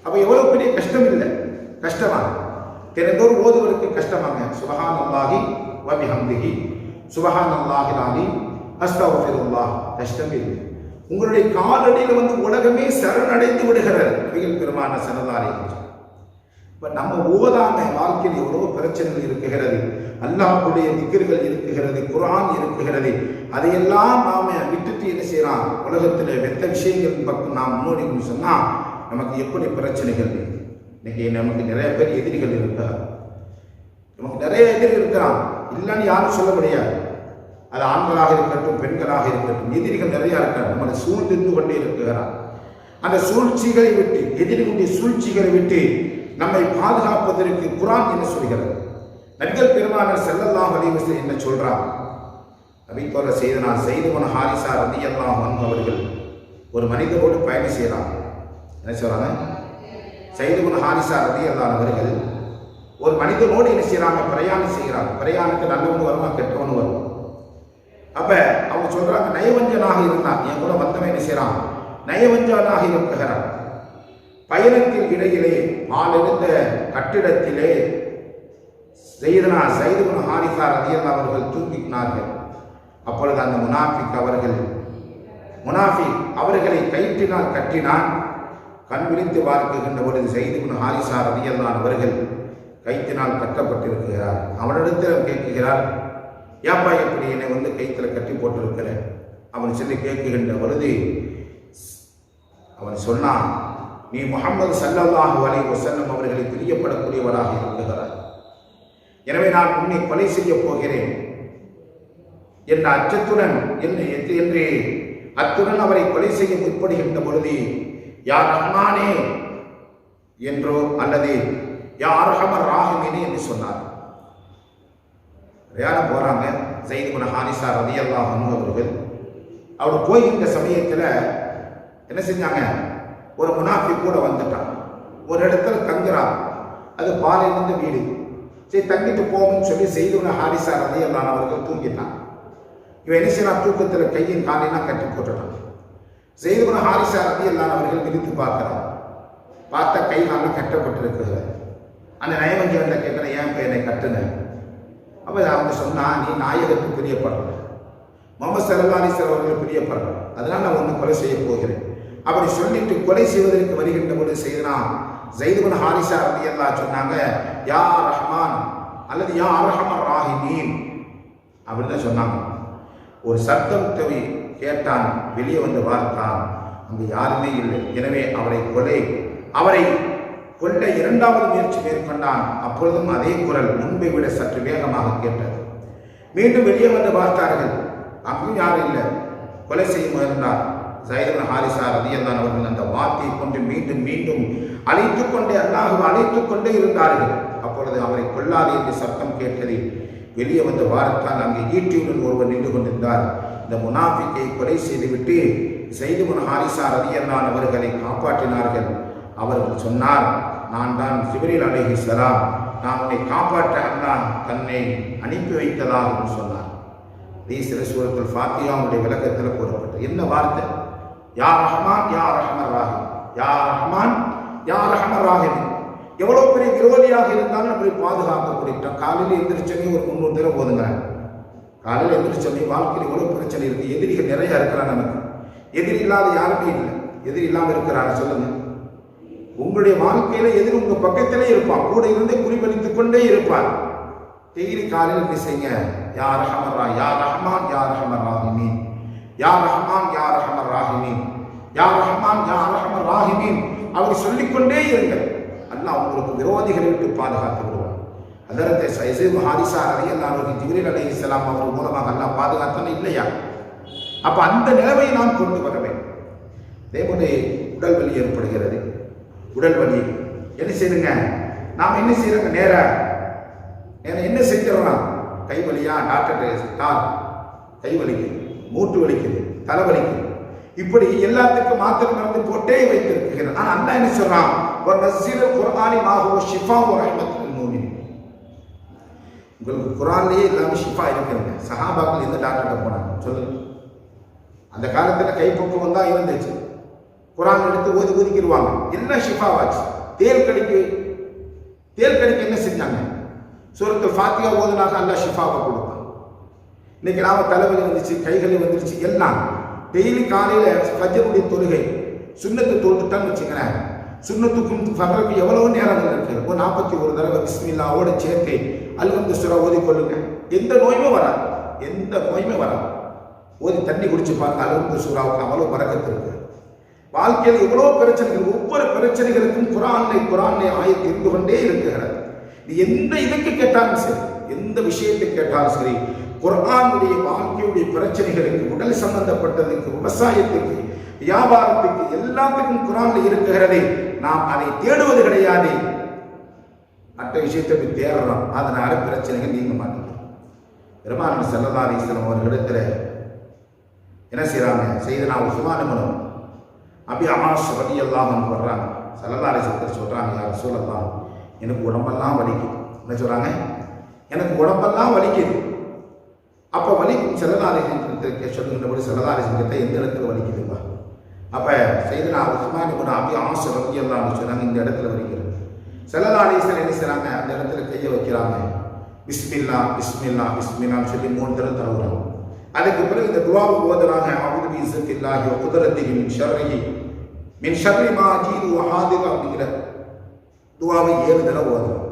அப்போ எவ்வளோ பெரிய கஷ்டம் இல்லை, கஷ்டமா? தினந்தோறும் ஓதுவதற்கு கஷ்டமாங்க. சுப்ஹானல்லாஹி வ பிஹம்திஹி சுப்ஹானல்லாஹில் அஸீம் அஸ்தக்ஃபிருல்லாஹ். கஷ்டமே இல்லை. உங்களுடைய காலடியில் வந்து உலகமே சரணடைந்து விடுகிறது. நபிகள் பெருமானார் ஸல்லல்லாஹு அலைஹி வஸல்லம். இப்போ நம்ம ஓதாம வாழ்க்கையில் எவ்வளோ பிரச்சனைகள் இருக்குகிறது, அல்லாஹ்வுடைய திக்ர்கள் இருக்குகிறது, குர்ஆன் இருக்குகிறது. அதையெல்லாம் நாம விட்டுட்டு என்ன செய்யலாம்? உலகத்தில் வெத்த விஷயங்கள் பக்கம் நாம் முன்னோடி சொன்னால் நமக்கு எப்படி பிரச்சனைகள்? இன்னைக்கு நமக்கு நிறைய பேர் எதிரிகள் இருக்கிறார். நமக்கு நிறைய எதிரிகள் இருக்கிறான், இல்லைன்னு யாரும் சொல்ல முடியாது. அது ஆண்களாக இருக்கட்டும், பெண்களாக இருக்கட்டும், எதிரிகள் நிறைய இருக்கிறார். நம்மளை சூழ்ந்து கொண்டே இருக்கிறார். அந்த சூழ்ச்சிகளை விட்டு, எதிரிகளுடைய சூழ்ச்சிகளை விட்டு நம்மை பாதுகாப்பதற்கு குர்ஆன் என்ன சொல்கிறது? நபிகள் பெருமானார் ஸல்லல்லாஹு அலைஹி வஸல்லம் என்ன சொல்றாங்க? நபித்தோழர் செய்தனா ஸைத் இப்னு ஹாரிஸா ரலியல்லாஹு அன்ஹு அவர்கள் ஒரு மனிதரோடு பயணம் செய்கிறாங்க. என்ன சொல்றாங்க? ஸைத் இப்னு ஹாரிஸா ரலியல்லாஹு அவர்கள் ஒரு மனிதனோடு என்ன செய்யறாங்க? பிரயாணம் செய்கிறாங்க. பிரயாணத்துக்கு நல்லவனு வருமா, கெட்டவனு வரும். அப்ப அவங்க சொல்றாங்க, நயவஞ்சனாக இருந்தான். என் கூட வந்தவன் என்ன செய்யறான்? நயவஞ்சனாக இருக்கிறான். பயணத்தின் இடையிலே ஆளெடுத்த கட்டிடத்திலே ஸைத் இப்னு ஹாரிஸா ரலியல்லாஹு அவர்கள் தூங்கினார்கள். அப்பொழுது அந்த முனாஃபிக் அவர்களை கயிற்றினால் கட்டினான். கண் விழித்து பார்க்கின்ற பொழுது ஸைத் இப்னு ஹாரிஸா ரலியல்லாஹு அவர்கள் கயிற்றினால் கட்டப்பட்டிருக்கிறார். அவனிடத்தில் கேட்கிறார், ஏப்பா இப்படி என்னை வந்து கைத்துல கட்டி போட்டிருக்கிற அவன் சொல்லி கேட்குகின்ற பொழுது அவன் சொன்னான், நீ முஹம்மது ஸல்லல்லாஹு அலைஹி வஸல்லம் அவர்களை பிரியப்படக்கூடியவராக இருக்கிறார், எனவே நான் உன்னை கொலை செய்ய போகிறேன் என்ற அச்சத்துடன் என்று அத்துடன் அவரை கொலை செய்ய முற்படுகின்ற பொழுது யா ரஹ்மானே என்றோ அல்லது யா அர்ஹமர் ராஹிமீனே என்று சொன்னார். பிரயாணம் போறாங்க. ஸைத் இப்னு ஹாரிஸா ரலியல்லாஹு அன்ஹு அவர்கள் அவர் போகின்ற சமயத்தில் என்ன செஞ்சாங்க, ஒரு முனாஃபிக் கூட வந்துட்டான். ஒரு இடத்துல தங்குறான், அது பாலையிலிருந்து வீடு. சரி தங்கிட்டு போகும்னு சொல்லி ஸைத் இப்னு ஹாரிஸா ரலியல்லாஹு அவர்கள் தூங்கிட்டான். இவன் என்ன செய்யலாம், தூக்கத்தில் கையின் காலையெல்லாம் கட்டி போட்டுட்டான். ஸைத் இப்னு ஹாரிஸா ரலியல்லாஹு அவர்கள் விரித்து பார்க்கிறான். பார்த்தா கை காலம் கட்டப்பட்டிருக்குது. அந்த நயவஞ்சகன்ல கேட்குற, ஏன் என்னை கட்டுன? அப்போ அவங்க சொன்னா, நீ நாயகத்துக்கு பிரியப்படுற, முஹம்மது ஸல்லல்லாஹு அலைஹி வஸல்லம் அவர்கள் பிரியப்படுற, அதனால நான் ஒன்று கொலை செய்ய போகிறேன் அப்படி சொல்லிட்டு கொலை செய்வதற்கு வருகின்ற பொழுது செய்தனா ஸைத் இப்னு ஹாரிஸா ரலியல்லாஹு சொன்னாங்க, யா ரஹ்மான் அல்லது யா அர்ஹமர் ராஹிமீன் அப்படின்னு சொன்னாங்க. ஒரு சத்தம் தவி கேட்டான், வெளியே வந்து பார்த்தான், அங்கு யாருமே இல்லை. எனவே அவரை கொல்ல இரண்டாவது முயற்சி மேற்கொண்டான். அப்பொழுதும் அதே குரல் முன்பை விட சற்று வேகமாக கேட்டது. மீண்டும் வெளியே வந்து பார்த்தார்கள், அங்கும் யாரும் இல்லை. கொலை செய்ய முயன்றார். ஸைத் இப்னு ஹாரிஸா ரலியல்லாஹு அவர்கள் அந்த வார்த்தையை கொண்டு மீண்டும் மீண்டும் அழைத்துக் கொண்டே இருந்தார்கள். அப்பொழுது அவரை கொல்லாது என்று சத்தம் கேட்டது. வெளியே வந்து வாரத்தால் அங்கே ஈட்டியுடன் ஒருவர் நின்று கொண்டிருந்தார். இந்த முனாஃபிக்கை கொலை செய்துவிட்டு ஸைத் இப்னு ஹாரிஸா ரலியல்லாஹு அவர்களை காப்பாற்றினார்கள். அவர்கள் சொன்னார், நான் தான் ஜிப்ரீல் அலைஹிஸ்ஸலாம், நான் உன்னை காப்பாற்ற அல்லாஹ் தன்னை அனுப்பி வைத்ததாக சொன்னார். சூரத்துல் ஃபாத்திஹாவுடைய விளக்கத்தில் கூறப்பட்டது. என்ன வார்த்தை? யா ரஹ்மான் யா ரஹ்மர் ராஹிம், யா ரஹ்மான் யா ரஹ்மர் ராஹிம். எவ்வளவு பெரிய விரோதியாக இருந்தாலும் நம்மளை பாதுகாக்கக்கூடியோம். காலையில் எந்திரிச்சோன்னே ஒரு 300 தடவை போதுங்க. காலையில் எந்திரிச்சோன்னே வாழ்க்கையில் எவ்வளவு பிரச்சனை இருக்கு. எதிரிகள் நிறைய இருக்கிறான். நமக்கு எதிரி இல்லாத யாருமே இல்லை. எதிரி இல்லாமல் இருக்கிறாங்க சொல்லுங்க. உங்களுடைய வாழ்க்கையில எதிரி உங்க பக்கத்திலே இருப்பான், கூட இருந்து குறிப்பளித்துக் கொண்டே இருப்பான். டெய்லி காலையில் என்ன செய்யுங்க, யா ரஹ்மர் யா ரஹ்மான் யா ரஹ்மர் ராஹிமீன், யா ரஹ்மான் யா ரஹ்மர் ராஹிமீன், யா ரஹ்மான் யா ரஹ்மர் ராஹிமீன் அப்படி சொல்லிக்கொண்டே இருங்கள். அல்லாஹ் உங்களுக்கு விரோதிகளை விட்டு பாதுகாத்து விடுவார். அதற்கு ஸைத் இப்னு ஹாரிஸா ரலியல்லாஹு அன்ஹு ஜிப்ரீல் அலைஹிஸ்ஸலாம் அவர்கள் மூலமாக அல்லாஹ் பாதுகாத்தானே இல்லையா? அப்ப அந்த நிலைமையை நாம் கொண்டு வர வேண்டும். அதேபோல உடல் வலி ஏற்படுகிறது. உடல் வலி என்ன செய்யுங்க, நாம் என்ன செய்யறோங்க, நேரம் என்ன செஞ்சிடலாம், கை வலியா டாக்டர் கை வலிக்குது, மூட்டு வலிக்குது, தலை வலிக்குது, இப்படி எல்லாத்துக்கும் மாத்திரை மருந்து போட்டே வைத்திருக்கிறது. ஆனா அல்லாஹ் என்ன சொல்றான், ஒரு நஸ்ஸீல் குர்ஆனி மா ஹுவ ஷிஃபா வ ரஹ்மத்துல் லில் முஃமினீன். உங்களுக்கு குர்ஆன்லயே எல்லாமே ஷிஃபா இருக்குங்க. சஹாபாக்கள் எந்த டாக்டர்கிட்ட போனாங்க சொல்லுங்க? அந்த காலத்துல கைப்பக்குவம் தான் இருந்துச்சு. குர்ஆன் எடுத்து ஒதுக்கிடுவாங்க, எல்லாம் ஷிஃபாவாச்சு. தேல் கடிக்கு என்ன செஞ்சாங்க, சூரத்துல் ஃபாத்திஹா ஓதுனாங்க, அல்லாஹ் ஷிஃபாவை கொடுத்தான். இன்னைக்கு நாம தலைவலி வந்துச்சு, கைகளி வந்துருச்சு, எல்லாம் டெய்லி காலையில ஃபஜ்ருடைய தொழுகை சுன்னத்து தொழுதுட்டான்னு வச்சுக்கிறேன். சுன்னத்துக்கும் ஃபஜ்ருக்கு எவ்வளவு நேரங்கள் இருக்கு. ஒரு 41 தடவை பிஸ்மில்லாவோட சேர்த்து அல்ஹம்து சூரா ஓதிக்கொள்ளுங்க. எந்த நோயுமே வராது. ஓதி தண்ணி குடிச்சு பாருங்க, அல்ஹம்து சூராவுக்கு அவ்வளவு பரக்கத்து இருக்கு. வாழ்க்கையில் எவ்வளவு பிரச்சனைகள், ஒவ்வொரு பிரச்சனைகளுக்கும் குர்ஆனிலே ஆயத்து இருந்து கொண்டே இருக்கிறது. நீ எந்த இதுக்கு கேட்டாலும் சரி, எந்த விஷயத்தை கேட்டாலும் சரி, குர்ஆனுடைய வாழ்க்கையுடைய பிரச்சனைகளுக்கு, உடல் சம்பந்தப்பட்டதுக்கு, விவசாயத்துக்கு, வியாபாரத்துக்கு, எல்லாத்துக்கும் குர்ஆன்ல இருக்கிறது. நாம் அதை தேடுவது கிடையாது, மற்ற விஷயத்தை தேடுறோம். அதனால பிரச்சனைகள் நீங்க மாட்டேங்குது. பெருமானார் ஸல்லல்லாஹு அலைஹி வஸல்லம் அவர்களிடத்துல என்ன செய்யறாங்க, சையதுனா உஸ்மான் இப்னு அபி அமாஸ் ரலியல்லாஹு அன்ஹு வர்றாங்க. ஸல்லல்லாஹு அலைஹி வஸல்லம் சொல்றாங்க, யா ரசூலல்லாஹ், எனக்கு உடம்பெல்லாம் வலிக்குது. என்ன சொல்றாங்க, எனக்கு உடம்பெல்லாம் வலிக்குது. அப்ப வலிக்கும் ஸல்லல்லாஹு அலைஹி வஸல்லம் சொல்லுகின்றபோது ஸல்லல்லாஹு அலைஹி வஸல்லம் எந்த இடத்துல வலிக்குதுப்பா? அப்ப சையதுனா உஸ்மான் இப்னு அபி அமாஸ் ரலியல்லாஹு அன்ஹு சொன்னாங்க, இந்த இடத்துல வலிக்குது. ஸல்லல்லாஹு அலைஹி வஸல்லம் என்ன செய்றாங்க, அந்த இடத்துல கையை வைக்கிறாங்க. பிஸ்மில்லா பிஸ்மில்லா பிஸ்மில்லான்னு சொல்லி 3 தடவை தருவாங்க. அதுக்கு பிறகு இந்த துஆவை ஓதுறாங்க, அஊது பி இஸ்ஸத்தில்லாஹி வ குத்ரத்திஹி மின் ஷர்ரி மா அஜீது வ ஹாதிர் அப்படிங்கிற துஆவை 7 தடவை ஓதுறாங்க.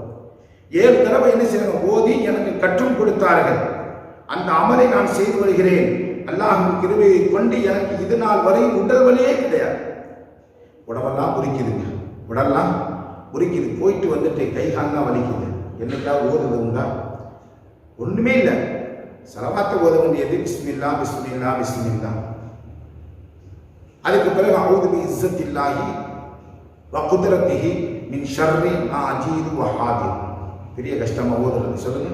7 தடவை என்ன செய்யணும், ஓதி எனக்கு கற்றும் கொடுத்தார்கள். அந்த அமலை நான் செய்து வருகிறேன். அல்லாஹ்வின் கிருபையை கொண்டு எனக்கு இது நாள் வரை உடல் வலியே கிடையாது. உடம்பெல்லாம் உரிக்குதுங்க, உடல்லாம் உரிக்குது. போயிட்டு வந்துட்டு கை கால்லாம் வலிக்குது. என்னக்கா ஓதுது உண்டா? ஒண்ணுமே இல்லை. ஸலவாத்தை ஓத வேண்டியது பிஸ்மில்லா பிஸ்மில்லா பிஸ்மில்லா. அதுக்கு பிறகு அஊது பி இஸ்ஸத்தில்லாஹி வ குத்ரத்திஹி மின் ஷர்ரி மா அஜீது வ ஹாதிர். பெரிய கஷ்டமா ஓதுறது சொல்லுங்க?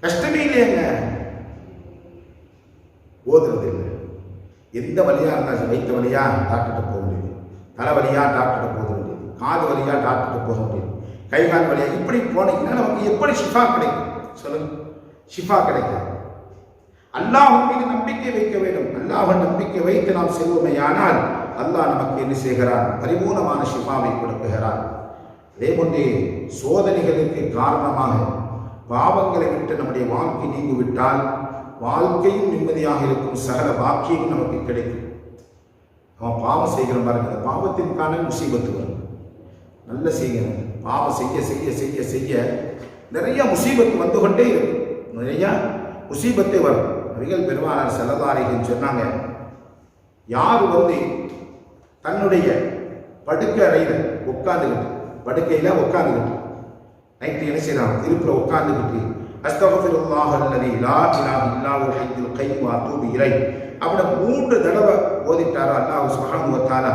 கஷ்டமே இல்லையங்க, ஓதுறது இல்லை. எந்த வழியா இருந்தாலும் வைத்த வழியா டாக்டர்கிட்ட போக முடியுது, தலை வழியா டாக்டர்கிட்ட போக முடியுது, காது வழியா டாக்டர்கிட்ட போக முடியுது, கை கால் வழியா. இப்படி போனீங்கன்னா நமக்கு எப்படி ஷிஃபா கிடைக்கும் சொல்லுங்க? ஷிஃபா கிடைக்கும். அல்லாஹ்வின் மீது நம்பிக்கை வைக்க வேண்டும். அல்லாஹ்வை நம்பிக்கை வைத்து நாம் செல்வோமேயானால் அல்லாஹ் நமக்கு என்ன செய்கிறான்? பரிபூர்ணமான ஷிஃபாவை கொடுக்குகிறான். அதே போன்றே சோதனைகளுக்கு காரணமாக பாவங்களை விட்டு நம்முடைய வாழ்க்கை நீங்கிவிட்டால் வாழ்க்கையும் நிம்மதியாக இருக்கும், சகல பாக்கியமும் நமக்கு கிடைக்கும். அவன் பாவம் செய்கிறோம் பாருங்க, அந்த பாவத்திற்கான முசீபத்து வரும். நல்ல செய்யணும், பாவம் செய்ய செய்ய செய்ய செய்ய நிறைய முசீபத்து வந்து கொண்டே இருக்கும், நிறைய முசீபத்தை வரும். நபிகள் பெருமானார் ஸல்லல்லாஹு அலைஹி வஸல்லம் சொன்னாங்க, யார் வந்து தன்னுடைய படுக்கை அறையில் உட்கார்ந்துக்கிட்டு, படுக்கையில் உட்கார்ந்துக்கிட்டு நைட்டு என்ன செய்யலாம்? திருப்பில் உட்கார்ந்துக்கிட்டு அஸ்தக்ஃபிருல்லாஹ் அல்லதி லா இலாஹ இல்லா ஹுவல் ஹய்யுல் கய்யூம் வ அதூபு இலைஹ் அப்படி 3 தடவை ஓதிட்டாரோ அல்லாஹ் சுப்ஹானஹு வ தஆலா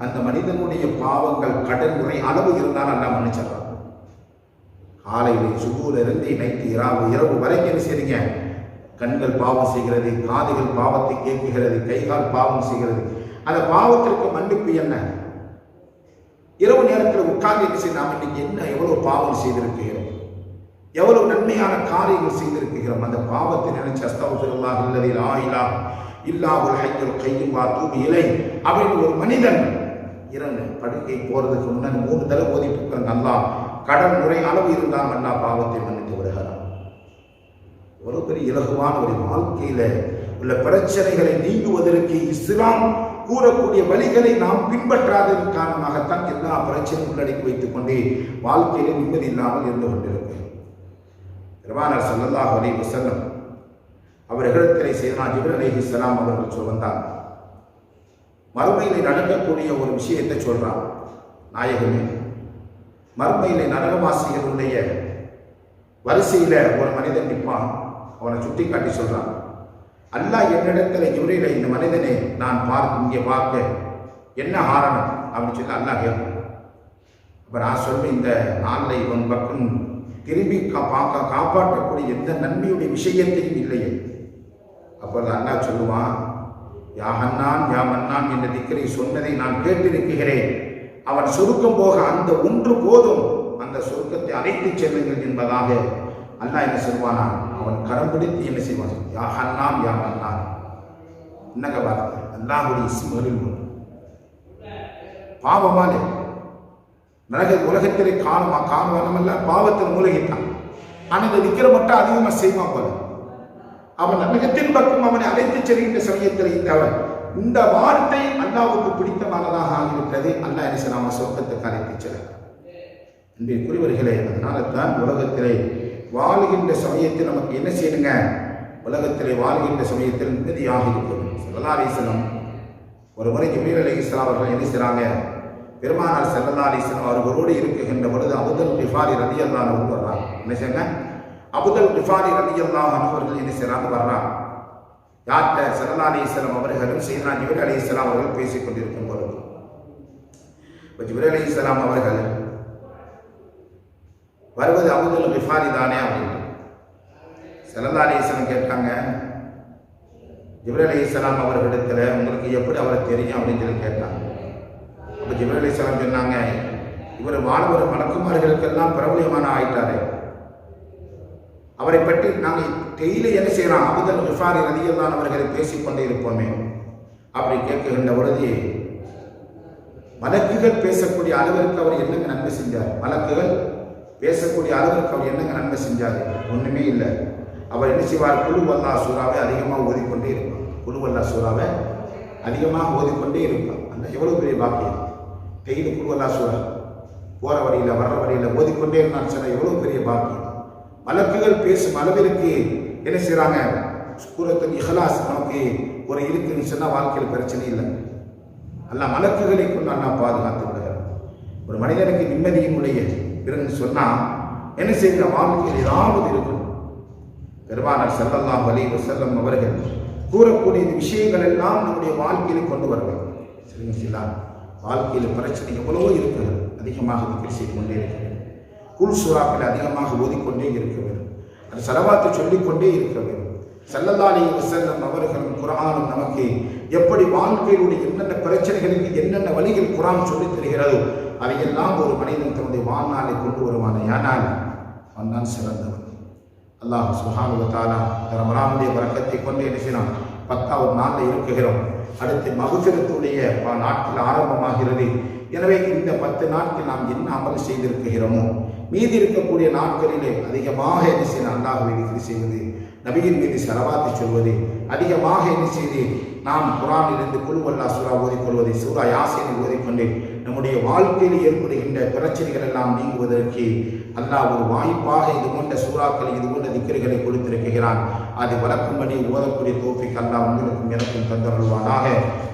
அந்த மனிதனுடைய பாவங்கள் கடல் முறை அளவு இருந்தாலும் அல்லாஹ் மன்னிச்சிடறான். காலையில் சுபூல இருந்து நைட்டு இரவு வரைக்கும் என்ன செய்றீங்க? கண்கள் பாவம் செய்கிறது, காதுகள் பாவத்தை கேட்குகிறது, கைகால் பாவம் செய்கிறது. அந்த பாவத்திற்கு மன்னிப்பு என்ன? இரவு நேரத்தில் உட்கார்ந்து நாம் இன்னைக்கு என்ன எவ்வளவு பாவம் செய்திருக்கிறோம், எவ்வளவு நன்மையான காரியங்கள் செய்திருக்கிறோம். அந்த பாவத்தை நினைச்சு அஸ்தக்ஃபிருல்லாஹ் அல்லதி லா இலாஹ இல்லா ஹுவல் ஹய்யுல் கய்யூம் வ அதூபு இலைஹ் அப்படின்னு ஒரு மனிதன் இரவு படுக்கை போறதுக்கு முன்னாடி 3 தடவை ஓதிட்டு இருக்காங்க. அல்லாஹ் கடன் முறை அளவு இருந்தால் அல்லாஹ் பாவத்தை மன்னித்து விடுகிறான். எவ்வளவு பெரிய இலகுவான ஒரு வாழ்க்கையில உள்ள பிரச்சனைகளை நீங்குவதற்கு இஸ்லாம் கூறக்கூடிய வழிகளை நாம் பின்பற்றாததன் காரணமாகத்தான் எல்லா பிரச்சனையும் உள்ளடக்கி வைத்துக் கொண்டே வாழ்க்கையில நிம்மதி இல்லாமல் இருந்து கொண்டிருக்கிறோம். பெருமானார் ஸல்லல்லாஹு அலைஹி வஸல்லம் அவர்களிடத்திலே சையதுனா ஜிப்ரீல் அலைஹிஸ்ஸலாம் அவர்கள் வந்தார். மறுமையிலே நடக்கக்கூடிய ஒரு விஷயத்தை சொல்றான். நாயகமே, மறுமையிலே நரகவாசிகளுடைய வரிசையில ஒரு மனிதன் நிற்பான். அவனை சுட்டி காட்டி சொல்றான், அல்லாஹ் என்னிடத்துல ஜிப்ரீலை இந்த மனிதனை நான் இங்கே பார்க்க என்ன காரணம் அப்படின்னு சொல்லி அல்லாஹ் கேட்பான். அப்ப நான் சொல்வேன், இந்த நாளை இவன் பக்கம் திரும்பி காப்பாற்றக்கூடிய எந்த நன்மையுடைய விஷயத்தையும் இல்லையே. அப்பொழுது அல்லாஹ் சொல்லுவான், யா ஹன்னான் யா மன்னான் என்ற திக்கரை சொன்னதை நான் கேட்டிருக்கிறேன். அவன் சுருக்கம் போக அந்த ஒன்று போதும், அந்த சுருக்கத்தை அழைத்துச் செல்லுங்கள் என்பதாக அல்லாஹ் என்ன சொல்வானா? அவன் கரம் பிடித்து என்ன செய்வான்? யா ஹன்னான் யா மன்னான். என்னங்க வார்த்தை? அல்லாஹுடைய இஸ்முகளில் ஒன்று. பாவமாலே உலகத்திலே காணவனமல்ல பாவத்தில் மூழ்கிட்டான். ஆனால் இந்த விக்கிர மட்டும் அதிகமாக செய்வான் போல. அவன் நரகத்தின் பக்கம் அவனை அழைத்துச் செல்கின்ற சமயத்தில் இந்த வார்த்தை அல்லாஹ்வுக்கு பிடித்தமானதாக ஆகிவிட்டது. அல்லாஹ் என்ன செய்ய அவன் சொர்க்கத்துக்கு அழைத்துச் செல்ல. இன்றைய குறிவர்களே, அதனால தான் உலகத்திலே வாழ்கின்ற சமயத்தில் நமக்கு என்ன செய்யணுங்க? உலகத்திலே வாழ்கின்ற சமயத்தில் நிம்மதியாக இருக்கும். ஸல்லல்லாஹு அலைஹி வஸல்லம் ஒரு முறை ஜிப்ரீல் அலைஹிஸ்ஸலாம் அவர்கள் என்ன செய்றாங்க? பெருமானார் ஸல்லல்லாஹு அலைஹி வஸல்லம் அவர்களோடு இருக்குகின்ற பொழுது அபூதல் கிஃபாரி ரலியல்லாஹு அன்ஹு வர்றாங்க. என்ன செய்யுங்க? அபூதல் கிஃபாரி ரலியல்லாஹு அன்ஹு அவர்கள் என்ன செய்றாங்க? வர்றாங்க. யார்கிட்ட? ஸல்லல்லாஹு அலைஹி வஸல்லம் அவர்களும் சையதுனா ஜிப்ரீல் அலைஹிஸ்ஸலாம் அவர்கள் பேசிக் கொண்டிருக்கும் பொழுது ஜிப்ரீல் அலைஹிஸ்ஸலாம் அவர்கள் வருவது அபூதல் கிஃபாரி தானே அப்படின்னு ஸல்லல்லாஹு அலைஹி வஸல்லம் கேட்டாங்க. ஜிப்ரீல் அலைஹிஸ்ஸலாம் அவர்களிடத்துல உங்களுக்கு எப்படி அவரை தெரியும் அப்படின்னு சொல்லி கேட்டாங்க. அப்போ ஜிப்ரீல் அலைஹிஸ்ஸலாம் சொன்னாங்க, இவர் வானவர் மலக்குமார்களுக்கெல்லாம் பிரபலியமான ஆயிட்டாரு. அவரை பற்றி நாங்கள் டெய்லி என்ன செய்யலாம்? அபூதல் கிஃபாரி ரலியல்லாஹு அன்ஹு அவர்களை பேசிக்கொண்டே இருப்போமே. அப்படி கேட்கின்ற பொழுது மலக்குகள் பேசக்கூடிய அளவிற்கு அவர் என்னங்க நன்மை செஞ்சார்? மலக்குகள் பேசக்கூடிய அளவிற்கு அவர் என்னங்க நன்மை செஞ்சார்? ஒன்றுமே இல்லை. அவர் என்ன செய்வார்? குலு வல்லாஹ் சூறாவை அதிகமாக ஓதிக்கொண்டே இருப்பார். குலு வல்லாஹ் சூறாவை அதிகமாக ஓதிக்கொண்டே இருப்பார். அந்த எவ்வளவு பெரிய பாக்கியம்! டெய்லி குலு வல்லாஹ் சூறா போகிற வழியில் வர்ற வழியில் ஓதிக்கொண்டே இருந்தான்னு சொன்னால் எவ்வளவு பெரிய பாக்கியம்! மலக்குகள் பேசும் அளவிற்கு என்ன செய்கிறாங்க, சூரத்துல் இஹ்லாஸ் நமக்கு ஒரு இருக்குன்னு சொன்னால் வாழ்க்கையில் பிரச்சனை இல்லை. அல்லாஹ் மலக்குகளை கொண்டு அல்லாஹ் பாதுகாத்து விடுகிறார். ஒரு மனிதனுக்கு நிம்மதியினுடைய பிறகு சொன்னால் என்ன செய்கிற வாழ்க்கையில் ஏதாவது இருக்கணும். பெருமானார் ஸல்லல்லாஹு அலைஹி வஸல்லம் அவர்கள் கூறக்கூடிய இந்த விஷயங்கள் எல்லாம் நம்முடைய வாழ்க்கையில் கொண்டு வருவார். சரிங்களா? வாழ்க்கையில் பிரச்சனை எவ்வளவோ இருக்கிறது, அதிகமாக திக்ர் செய்து கொண்டே இருக்கிறது. குல் சூறாக்களை அதிகமாக ஓதிக்கொண்டே இருக்க வேண்டும். அது ஸலவாத்து சொல்லிக்கொண்டே இருக்க வேண்டும். ஸல்லல்லாஹு அலைஹி வஸல்லம் அவர்களும் குர்ஆனும் நமக்கு எப்படி வாழ்க்கையிலுடைய என்னென்ன பிரச்சனைகளுக்கு என்னென்ன வழிகள் குர்ஆன் சொல்லித் தருகிறதோ அதையெல்லாம் ஒரு மனிதன் தன்னுடைய வாழ்நாளை கொண்டு வருவானே ஆனால் அவன் தான் சிறந்தவன். அல்லாஹ் சுப்ஹானஹு வ தஆலா ரமலானுடைய பரக்கத்தை கொண்டு என்ன செய்யலாம், 10வது நாளில் இருக்குகிறோம். அடுத்து மக்ஃபிரத்துடைய நாட்கள் ஆரம்பமாகிறது. எனவே இந்த 10 நாட்கள் நாம் என்ன அமல் செய்திருக்கிறோமோ மீதி இருக்கக்கூடிய நாட்களிலே அதிகமாக என்ன செய்யணும், அல்லாஹ்வை திக்ர் செய்வது, நபியின் மீது ஸலவாத்தை சொல்வது, அதிகமாக என்ன செய்து நாம் குர்ஆனிலிருந்து குல் வல்லாஹ் சூரா ஓதிக்கொள்வதை, சூரா யாசீனை ஓதிக்கொண்டு நம்முடைய வாழ்க்கையில் ஏற்படுகின்ற பிரச்சனைகள் எல்லாம் நீங்குவதற்கு அல்லாஹ் ஒரு வாய்ப்பாக இது போன்ற சூறாக்களை இது போன்ற திக்ருகளை கொடுத்திருக்கிறான். அது வளர்க்கும்படி ஓதக்கூடிய தௌஃபீக் அல்லாஹ் உங்களுக்கும் எனக்கும் தந்தருள்வானாக.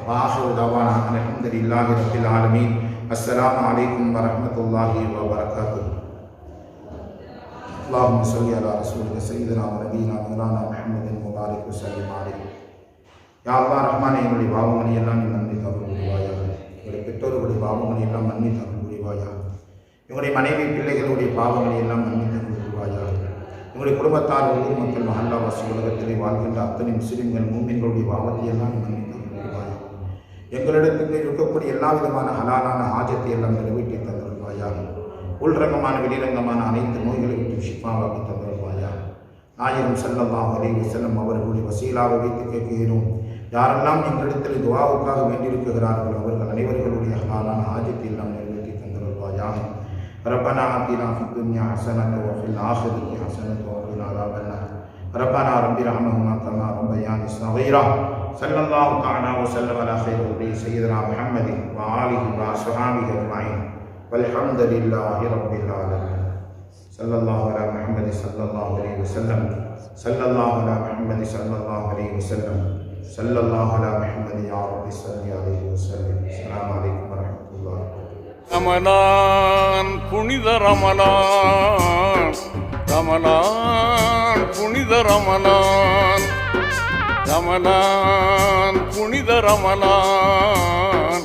வாஹிரு தவானா அல்ஹம்துலில்லாஹி ரப்பில் ஆலமீன். அஸ்ஸலாமு அலைக்கும் வரஹ்மத்துல்லாஹி வபரகாத்துஹு. اللهم صل على رسولك سيدنا ونبينا مولانا محمد وبارك وسلم عليه. யா அல்லாஹ் ரஹ்மானே, என்னுடைய பாவங்களை எல்லாம் நீ மன்னித்து அருள் புரிவாயாக. என்னுடைய பெற்றோர்களுடைய பாவங்களை எல்லாம் மன்னித்து அருள் புரிவாயாக. எங்களுடைய மனைவி பிள்ளைகளுடைய பாவங்களை எல்லாம் மன்னித்து அருள் புரிவாயாக. எங்களுடைய குடும்பத்தார், ஊர் மக்கள், மஹல்லாவாசி, உலகத்திலே வாழ்கின்ற அத்தனை முஸ்லிம்கள் மூமின்களுடைய பாவத்தை எல்லாம் நீ மன்னித்து அருள் புரிவாயாக. எங்களிடத்தில் இருக்கக்கூடிய எல்லா விதமான ஹலாலான ஆஜத்தை எல்லாம் நிறைவேற்றி தந்தருள்வாயாக. உள்ரங்கமான வெளிரங்கமான அனைத்து நோய்களை விட்டு ஷிஃபாவாக தந்தருள்வாயாக. நாயகம் ஸல்லல்லாஹு அலைஹி வஸல்லம் அவர்களுடைய வசீலாவை வைத்து கேட்கிறோம். யாரெல்லாம் எங்களிடத்தில் துஆவுக்காக வேண்டியிருக்கிறார்களோ அவர்கள் அனைவர்களுடைய ஹலாலான ஆஜத்தை எல்லாம் நிறைவேற்றி தந்தருள்வாயாக. ரப்பனா ஆத்தினா ஃபித் துன்யா ஹஸனத வ ஃபில் ஆখিরাতি ஹஸனத வ கினா அஸாபன்னார். ரப்பனா ரப்பி ரஹ்மஹுமா கமா ரப்பயானி ஸகீரா. ஸல்லல்லாஹு தஆலா வ ஸல்லம் அலா கைரி ரூலி சய்யிதுனா முஹம்மதின் வ ஆலிஹி வ அஸ்ஹாபிஹி அஜ்மஈன். வல்ஹம்துலில்லாஹி ரப்பில் ஆலமீன். ஸல்லல்லாஹு அலா முஹம்மதி ஸல்லல்லாஹு அலைஹி வஸல்லம். ஸல்லல்லாஹு அலா முஹம்மதி ஸல்லல்லாஹு அலைஹி வஸல்லம். ஸல்லல்லாஹு அலா முஹம்மதி யா ரப்பி ஸல்லி அலைஹி வஸல்லம். அஸ்ஸலாமு அலைக்கும் வரஹ்மத்துல்லாஹி. ரமலான் புனித ரமலான், ரமலான் புனித ரமலான், ரமலான் புனித ரமலான்,